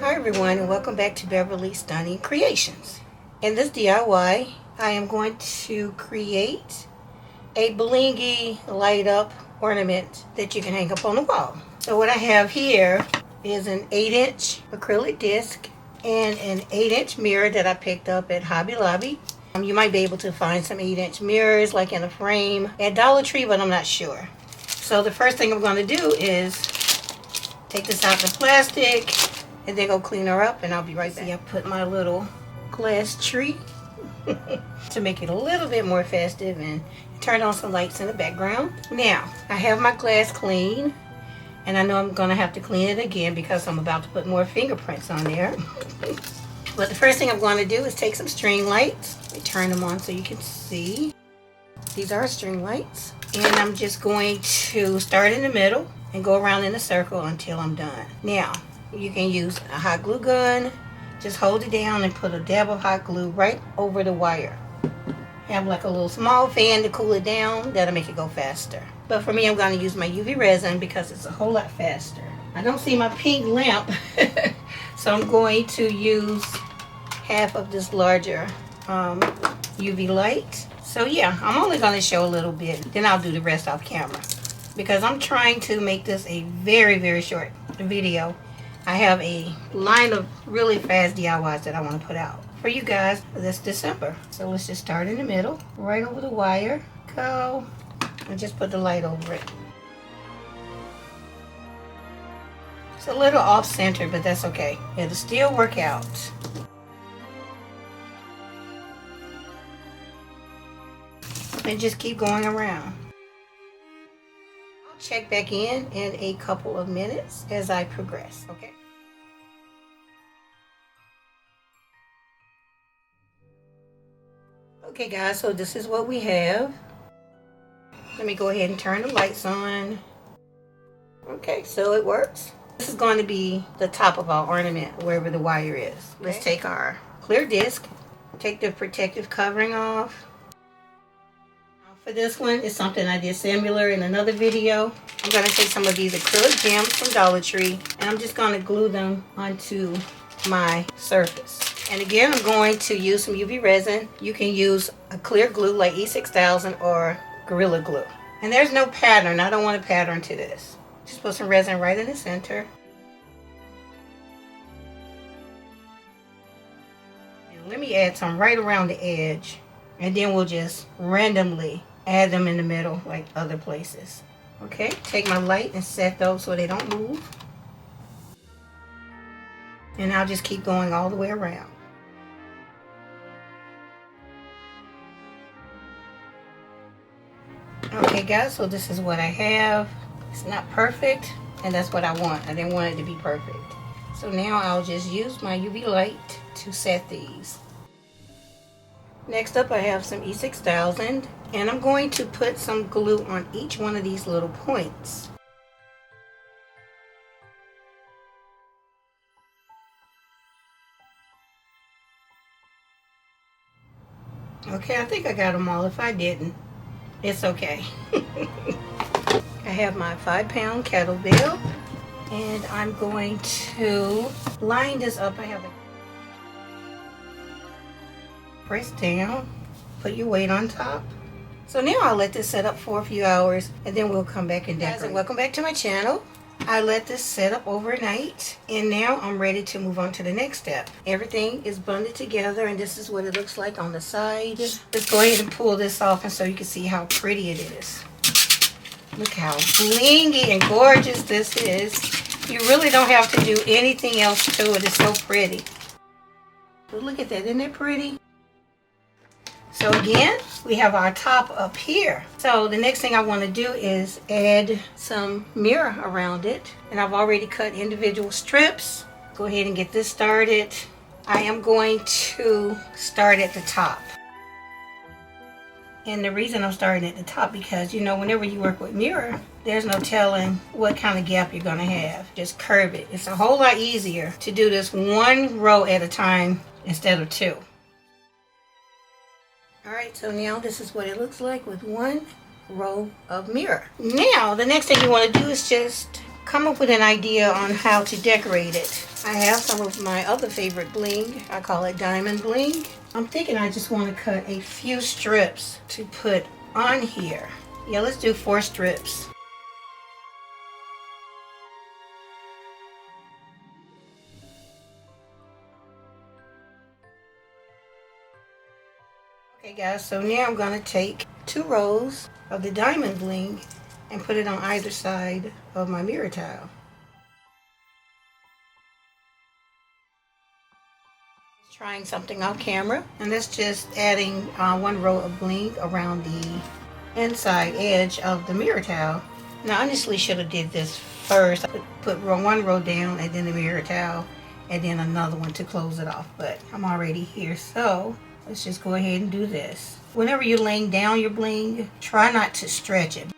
Hi everyone, and welcome back to Beverly Stunning Creations. In this DIY, I am going to create a blingy light up ornament that you can hang up on the wall. So what I have here is an 8-inch acrylic disc and an 8-inch mirror that I picked up at Hobby Lobby. You might be able to find some 8-inch mirrors like in a frame at Dollar Tree, but I'm not sure. So the first thing I'm going to do is take this out the plastic and then go clean her up, and I'll be right back. See, I put my little glass tree to make it a little bit more festive and turn on some lights in the background. Now, I have my glass clean, and I know I'm going to have to clean it again because I'm about to put more fingerprints on there. But the first thing I'm going to do is take some string lights. Let me turn them on so you can see. These are string lights. And I'm just going to start in the middle and go around in a circle until I'm done. Now, you can use a hot glue gun. Just hold it down and put a dab of hot glue right over the wire. Have like a little small fan to cool it down. That'll make it go faster. But for me, I'm going to use my UV resin because it's a whole lot faster. I don't see my pink lamp, so I'm going to use half of this larger UV light. So yeah, I'm only going to show a little bit. Then I'll do the rest off camera because I'm trying to make this a very, very short video. I have a line of really fast DIYs that I want to put out for you guys this December. So let's just start in the middle, right over the wire, go, and just put the light over it. It's a little off center, but that's okay. It'll still work out. And just keep going around. I'll check back in a couple of minutes as I progress, okay? Okay guys, so this is what we have. Let me go ahead and turn the lights on. Okay, so it works. This is going to be the top of our ornament, wherever the wire is. Okay. Let's take our clear disc, take the protective covering off. For this one, it's something I did similar in another video. I'm going to take some of these acrylic gems from Dollar Tree, and I'm just going to glue them onto my surface. And again, I'm going to use some UV resin. You can use a clear glue like E6000 or Gorilla Glue. And there's no pattern. I don't want a pattern to this. Just put some resin right in the center. And let me add some right around the edge. And then we'll just randomly add them in the middle like other places. Okay, take my light and set those so they don't move. And I'll just keep going all the way around. Okay guys, so this is what I have. It's not perfect, and that's what I want. I didn't want it to be perfect. So now I'll just use my UV light to set these. Next up I have some E6000, and I'm going to put some glue on each one of these little points. Okay, I think I got them all. If I didn't, it's okay. I have my 5-pound kettlebell, and I'm going to line this up. I have a press down, put your weight on top. So now I'll let this set up for a few hours, and then we'll come back and decorate. Guys, and welcome back to my channel. I let this set up overnight, and now I'm ready to move on to the next step. Everything is bundled together, and this is what it looks like on the side. Let's go ahead and pull this off and so you can see how pretty it is. Look how blingy and gorgeous this is. You really don't have to do anything else to it. It's so pretty. But look at that, isn't it pretty? So again, we have our top up here. So the next thing I want to do is add some mirror around it. And I've already cut individual strips. Go ahead and get this started. I am going to start at the top. And the reason I'm starting at the top because, you know, whenever you work with mirror, there's no telling what kind of gap you're going to have. Just curve it. It's a whole lot easier to do this one row at a time instead of two. Alright, so now this is what it looks like with one row of mirror. Now, the next thing you want to do is just come up with an idea on how to decorate it. I have some of my other favorite bling. I call it diamond bling. I'm thinking I just want to cut a few strips to put on here. Yeah, let's do 4 strips. Okay guys, so now I'm going to take 2 rows of the diamond bling and put it on either side of my mirror tile. Trying something off camera, and that's just adding 1 row of bling around the inside edge of the mirror tile. Now I honestly should have did this first. I put 1 row down and then the mirror tile and then another one to close it off, but I'm already here, so let's just go ahead and do this. Whenever you're laying down your bling, try not to stretch it.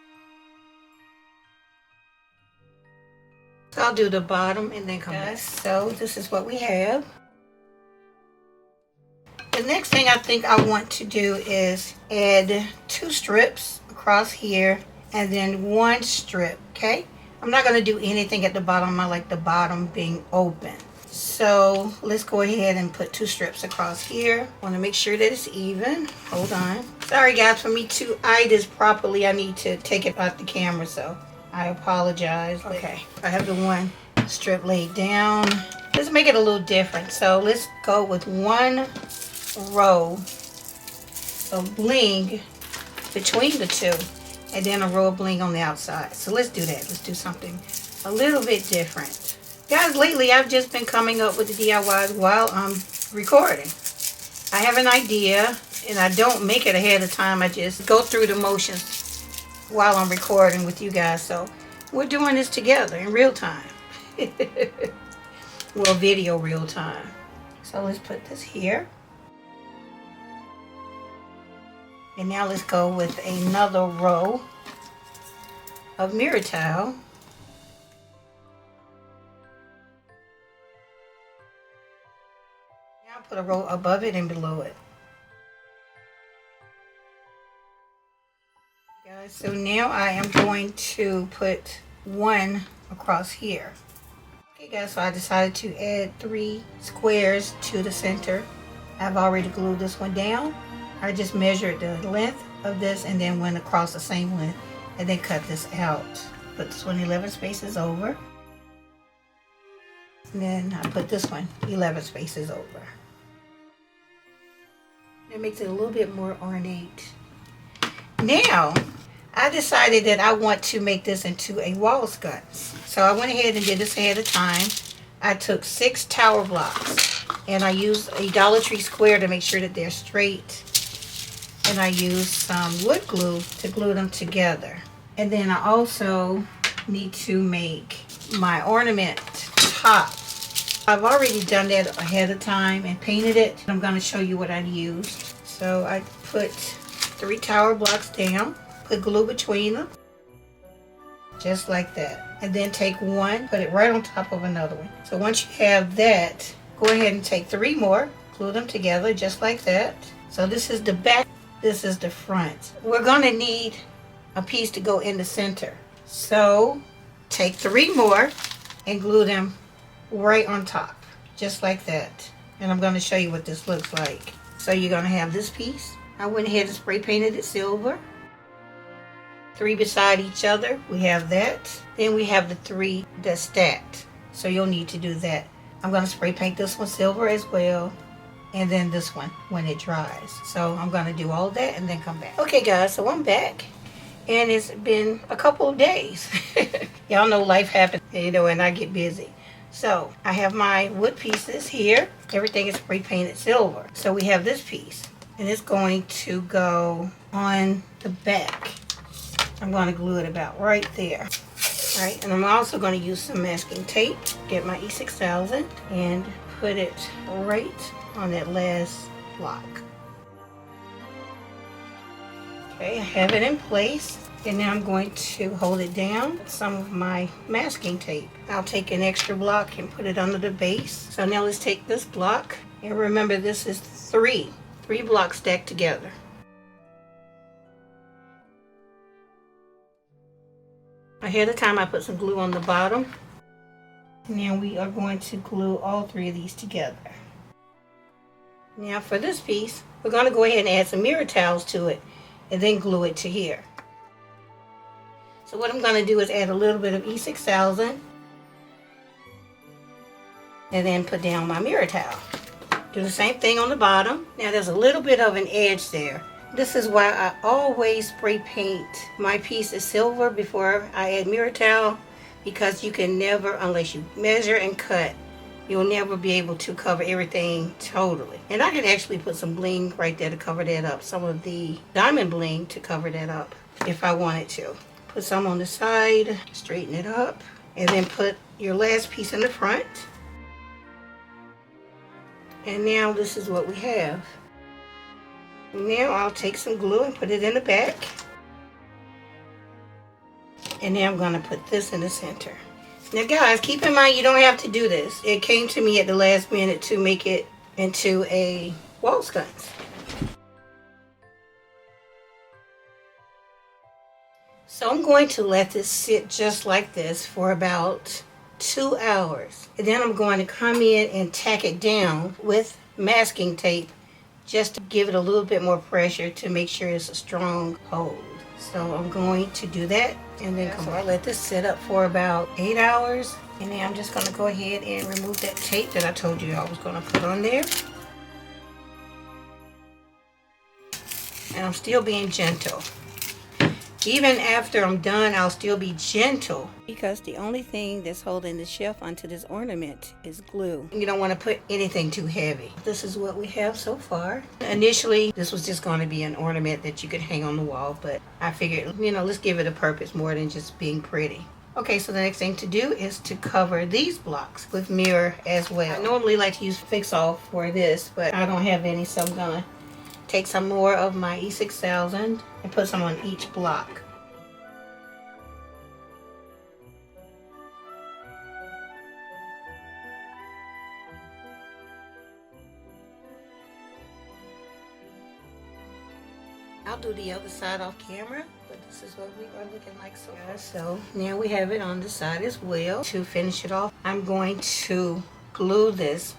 So I'll do the bottom and then come back. So this is what we have. The next thing I think I want to do is add 2 strips across here and then 1 strip, okay? I'm not going to do anything at the bottom. I like the bottom being open. So let's go ahead and put 2 strips across here. I want to make sure that it's even. Hold on. Sorry guys, for me to eye this properly, I need to take it off the camera, so I apologize. Okay, I have the 1 strip laid down. Let's make it a little different. So let's go with 1 row of bling between the 2 and then a row of bling on the outside. So let's do that. Let's do something a little bit different. Guys, lately I've just been coming up with the DIYs while I'm recording. I have an idea and I don't make it ahead of time. I just go through the motions while I'm recording with you guys. So we're doing this together in real time. Well, video real time. So let's put this here. And now let's go with another row of mirror tile. Now put a row above it and below it. Guys, so now I am going to put 1 across here. Okay guys, so I decided to add 3 squares to the center. I've already glued this one down. I just measured the length of this and then went across the same length and then cut this out. Put this one 11 spaces over. And then I put this one 11 spaces over. It makes it a little bit more ornate. Now, I decided that I want to make this into a wall sconce. So I went ahead and did this ahead of time. I took 6 tower blocks and I used a Dollar Tree square to make sure that they're straight. And I used some wood glue to glue them together. And then I also need to make my ornament top. I've already done that ahead of time and painted it. I'm going to show you what I used. So I put 3 tower blocks down, put glue between them, just like that. And then take 1, put it right on top of another one. So once you have that, go ahead and take 3 more, glue them together just like that. So this is the back. This is the front. We're going to need a piece to go in the center. So take 3 more and glue them right on top, just like that. And I'm going to show you what this looks like. So you're going to have this piece. I went ahead and spray painted it silver. 3 beside each other. We have that. Then we have the 3 that's stacked. So you'll need to do that. I'm going to spray paint this one silver as well. And then this one when it dries. So I'm going to do all that and then come back. Okay guys, so I'm back. And it's been a couple of days. Y'all know life happens, you know, and I get busy. So I have my wood pieces here. Everything is spray painted silver. So we have this piece. And it's going to go on the back. I'm going to glue it about right there. All right, and I'm also going to use some masking tape. Get my E6000 and put it right on that last block. Okay, I have it in place. And now I'm going to hold it down with some of my masking tape. I'll take an extra block and put it under the base. So now let's take this block. And remember, this is 3 blocks stacked together. I Ahead of time I put some glue on the bottom. Now we are going to glue all three of these together. Now for this piece, we're going to go ahead and add some mirror towels to it and then glue it to here. So what I'm going to do is add a little bit of E6000 and then put down my mirror towel. Do the same thing on the bottom. Now there's a little bit of an edge there. This is why I always spray paint my pieces silver before I add mirror towel, because you can never, unless you measure and cut, you'll never be able to cover everything totally. And I can actually put some bling right there to cover that up, some of the diamond bling to cover that up if I wanted to. Put some on the side, straighten it up, and then put your last piece in the front. And now this is what we have. Now I'll take some glue and put it in the back. And now I'm going to put this in the center. Now guys, keep in mind you don't have to do this. It came to me at the last minute to make it into a wall sconce. So I'm going to let this sit just like this for about 2 hours. And then I'm going to come in and tack it down with masking tape just to give it a little bit more pressure to make sure it's a strong hold. So I'm going to do that and then come on. Let this sit up for about 8 hours. And then I'm just going to go ahead and remove that tape that I told you I was going to put on there. And I'm still being gentle. Even after I'm done, I'll still be gentle, because the only thing that's holding the shelf onto this ornament is glue. You don't want to put anything too heavy. This is what we have so far. Initially, this was just going to be an ornament that you could hang on the wall, but I figured, let's give it a purpose more than just being pretty. Okay, so the next thing to do is to cover these blocks with mirror as well. I normally like to use fix-off for this, but I don't have any, so I'm gonna take some more of my E6000 and put some on each block. I'll do the other side off camera, but this is what we are looking like so far. So now we have it on the side as well. To finish it off, I'm going to glue this.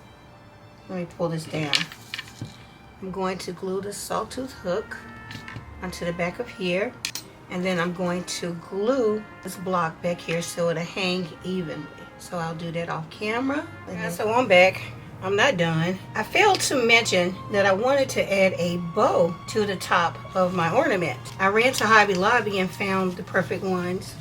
Let me pull this down. I'm going to glue the sawtooth hook onto the back of here, and then I'm going to glue this block back here so it'll hang evenly. So I'll do that off camera. So I'm back. I'm not done. I failed to mention that I wanted to add a bow to the top of my ornament. I ran to Hobby Lobby and found the perfect ones.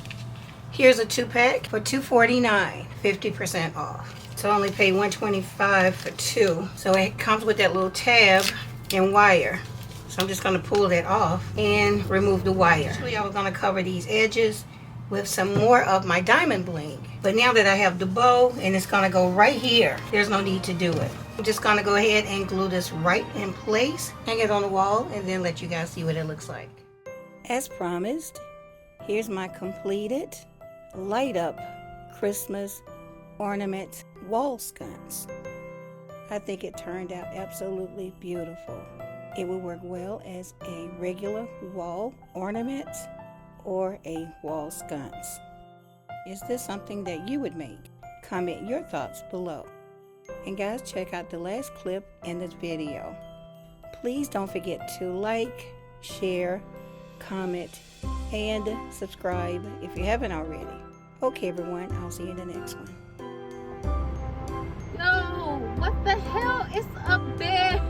Here's a 2-pack for $2.49, 50% off. So I only paid $125 for 2. So it comes with that little tab and wire. So I'm just going to pull that off and remove the wire. Actually, I was going to cover these edges with some more of my diamond bling. But now that I have the bow and it's going to go right here, there's no need to do it. I'm just going to go ahead and glue this right in place, hang it on the wall, and then let you guys see what it looks like. As promised, here's my completed light up Christmas ornament wall sconce. I think it turned out absolutely beautiful. It will work well as a regular wall ornament or a wall sconce. Is this something that you would make? Comment your thoughts below. And guys, check out the last clip in this video. Please don't forget to like, share, comment, and subscribe if you haven't already. Okay everyone, I'll see you in the next one. No, what the hell? It's a bear.